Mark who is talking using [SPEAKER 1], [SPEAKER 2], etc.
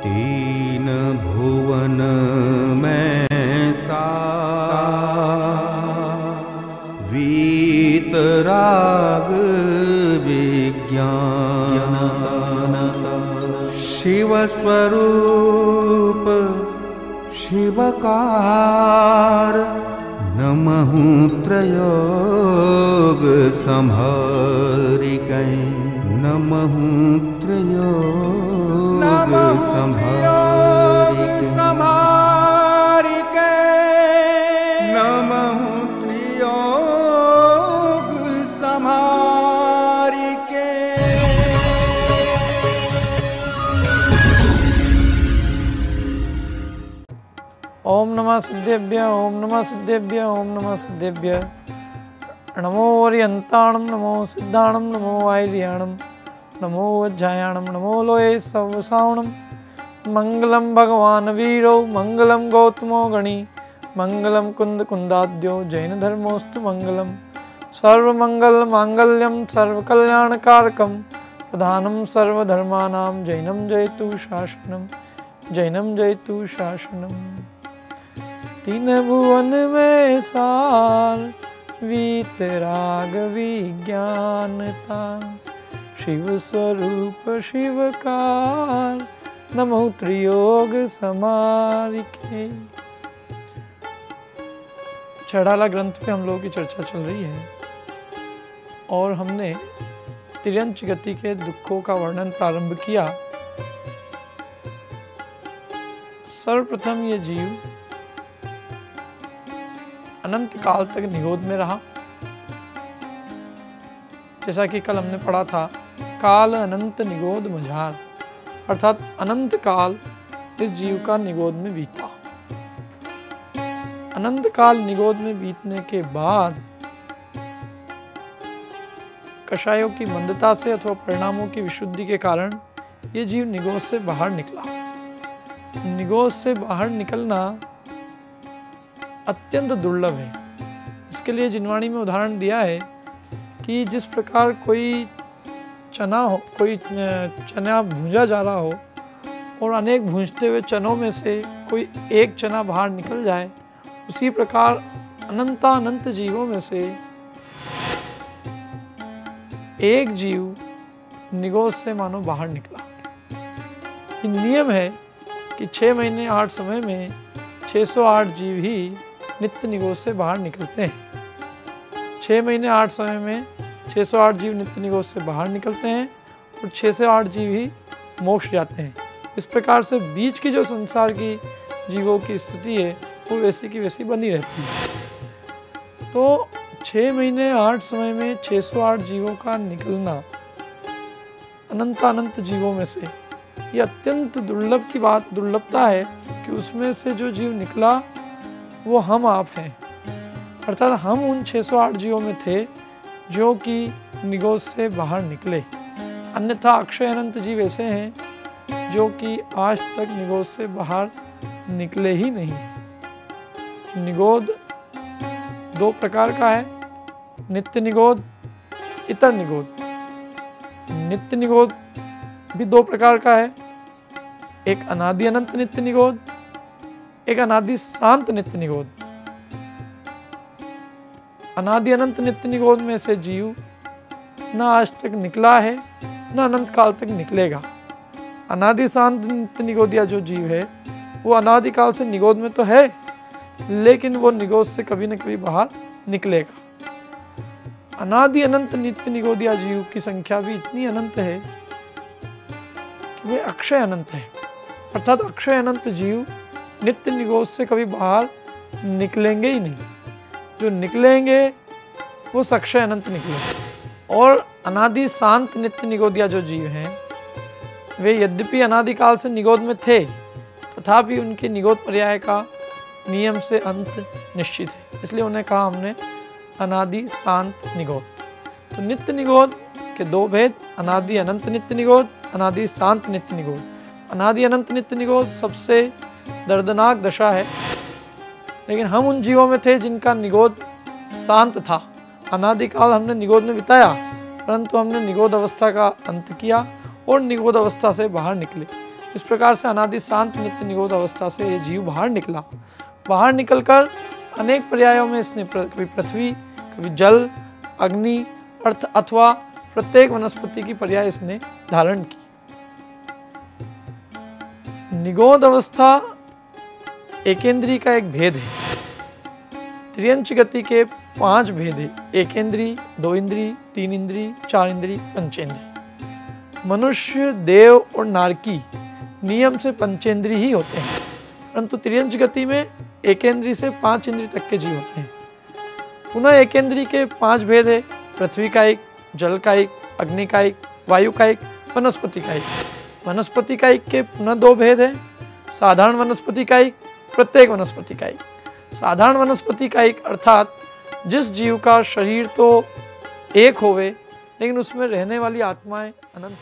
[SPEAKER 1] तीन भुवन में वीतराग विज्ञान शिव स्वरूप शिवकार नमहु त्रयोग संहारिकै नमहु त्रयोग संहारिकै नमहु त्रयोग संहारिकै।
[SPEAKER 2] ओम नमः सिद्धेभ्य ओम नमः सिद्धेभ्य ओम नमः सिद्धेभ्य। नमो वरियंताणम नमो सिद्धाणम नमो वायरियाणम नमो वज्जायाणम नमो लोये सवसावणम। मंगलम भगवान वीरो मंगलम गौतमो गणी मंगलम कुंद कुंदाद्यो जैन धर्मोस्तु मंगलम। सर्वमंगल मांगल्यम सर्वकल्याणकारकम प्रधानम सर्वधर्मानां जैनम जयतु शासनम जैनम जयतु शासनम। तीन भुवन में सार वीतराग विज्ञानता शिव स्वरूप शिवकार नमो त्रियोग समारिके। छड़ाला ग्रंथ पे हम लोगों की चर्चा चल रही है और हमने तिर्यंच गति के दुखों का वर्णन प्रारंभ किया। सर्वप्रथम ये जीव अनंत काल तक निगोद में रहा, जैसा कि कल हमने पढ़ा था काल अनंत निगोद मझार, अर्थात अनंत काल इस जीव का निगोद में बीता। अनंत काल निगोद में बीतने के बाद कषायों की मंदता से अथवा परिणामों की विशुद्धि के कारण ये जीव निगोद से बाहर निकला। निगोद से बाहर निकलना अत्यंत दुर्लभ है। इसके लिए जिनवाणी में उदाहरण दिया है कि जिस प्रकार कोई चना भूंजा जा रहा हो और अनेक भूंजते हुए चनों में से कोई एक चना बाहर निकल जाए, उसी प्रकार अनंतानंत जीवों में से एक जीव निगोद से मानो बाहर निकला। ये नियम है कि 6 महीने 8 समय में 608 जीव ही नित्य निगोद से बाहर निकलते हैं। 6 महीने 8 समय में 608 जीव नित्य निगोद से बाहर निकलते हैं और 6 से 8 जीव ही मोक्ष जाते हैं। इस प्रकार से बीच की जो संसार की जीवों की स्थिति है वो वैसी की वैसी बनी रहती है। तो 6 महीने 8 समय में 608 जीवों का निकलना अनंत जीवों में से ये अत्यंत दुर्लभता है कि उसमें से जो जीव निकला वो हम आप हैं। अर्थात हम उन 608 जीवों में थे जो कि निगोद से बाहर निकले। अन्यथा अक्षय अनंत जीव ऐसे हैं जो कि आज तक निगोद से बाहर निकले ही नहीं। निगोद 2 प्रकार का है, नित्य निगोद, इतर निगोद। नित्य निगोद भी 2 प्रकार का है, एक अनादि अनंत नित्य निगोद, एक अनादि शांत नित्य निगोद। अनादि अनंत नित्य निगोद में से जीव न आज तक निकला है न अनंत काल तक निकलेगा। अनादि शांत नित्य निगोदिया जो जीव है वो अनादि काल से निगोद में तो है, लेकिन वो निगोद से कभी न कभी बाहर निकलेगा। अनादि अनंत नित्य निगोदिया जीव की संख्या भी इतनी अनंत है कि वे अक्षय अनंत है। अर्थात अक्षय अनंत जीव नित्य निगोद से कभी बाहर निकलेंगे ही नहीं। जो निकलेंगे वो अक्षय अनंत निकलेंगे। और अनादि शांत नित्य निगोदिया जो जीव हैं वे यद्यपि अनादि काल से निगोद में थे, तथापि उनके निगोद पर्याय का नियम से अंत निश्चित है, इसलिए उन्हें कहा हमने अनादि शांत निगोद। तो नित्य निगोद के 2 भेद, अनादि अनंत नित्य निगोद, अनादि शांत नित्य निगोद। अनादि अनंत नित्य निगोद सबसे दर्दनाक दशा है, लेकिन हम उन जीवों में थे जिनका निगोद शांत था। अनादिकाल हमने निगोद में बिताया, परंतु हमने निगोद अवस्था का अंत किया और निगोद अवस्था से बाहर निकले। इस प्रकार से अनादि शांत नित्य निरोध अवस्था से ये जीव बाहर निकला। बाहर निकलकर अनेक पर्यायों में इसने कभी पृथ्वी, कभी जल, अग्नि अर्थ अथवा प्रत्येक वनस्पति की पर्याय इसने धारण की। निगोध अवस्था एकेंद्री का एक भेद है। त्रियंच गति के 5 भेद है। एकेंद्री, 2 इंद्री, 3 इंद्री, 4 इंद्री, पंचेंद्री। मनुष्य, देव और नारकी नियम से पंचेंद्री ही होते हैं, परंतु त्रियंच गति में एकेंद्री से 5 इंद्री तक के जीव होते हैं। पुनः एकेंद्री के 5 भेद है। पृथ्वी का एक, जल का एक, अग्नि का एक, वायु का एक, वनस्पति का एक। वनस्पति का एक के पुनः 2 भेद है। साधारण वनस्पति का एक, प्रत्येक वनस्पति का एक। साधारण वनस्पति का एक अर्थात जिस जीव का शरीर तो एक होवे लेकिन उसमें रहने वाली आत्माएं अनंत।